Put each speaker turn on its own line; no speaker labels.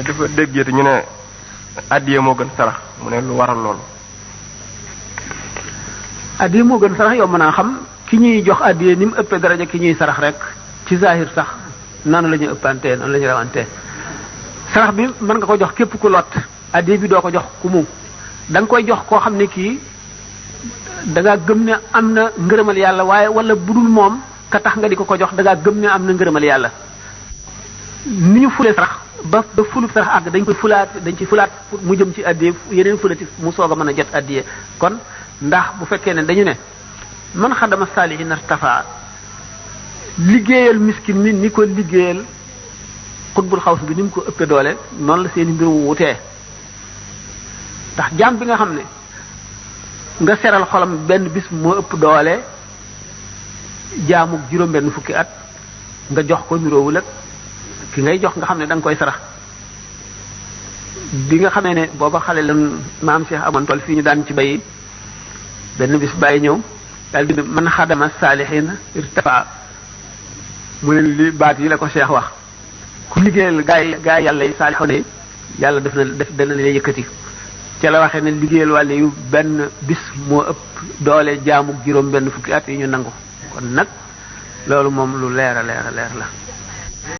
dafa déggee ñu ne addiye moo gën sarax mu ne lu waral loolu.
addiye moo gën sarax yow mën naa xam ki ñuy jox addiye ni mu ëppee daraja ki ñuy sarax rek ci zahir sax noonu la ñuy ëppantee noonu la ñuy rawantee sarax bi mën nga ko jox képp ku lot addiye bi doo ko jox ku mu da nga koy jox koo xam ne kii da ngaa gëm ne am na ngërëmal yàlla waaye wala budul moom ka tax nga di ko jox da ngaa gëm ne am na ngërëmal yàlla ni ñu fulee sarax ba fulub sarax àgg dañ ci fulaat mu jëm ci addiye yeneen fulati mu soog a mën a jot addiye kon ndax bu fekkee ne dañu ne man xadama saalihin artafa liggéeyal miskin mi ni ko liggéeyal xutbul xaws bi ni mu ko ëppee doole noonu la seeni mbir wutee ndax jaam bi nga xam ne nga seral xolam benn bis moo ëpp doole jaamu juróom-benn fukki at nga jox ko niroowul ak ki ngay jox nga xam ne da nga koy sarax bi nga xamee ne booba xale lan maam Cheikh amoon tool fii ñu daan ci bay benn bis bàyyi ñëw daal di ne man xadama saalihin irtafa mu ne li baat yi la ko Cheikh wax ku liggéeyal gaa yàlla yi saalixoon yi yàlla dana la yëkkati ca la waxee ne liggéeyal wàlle yu benn bis moo ëpp doole jaamu juróom benn fukki at yi ñu nangu kon nag loolu moom lu leer a leer la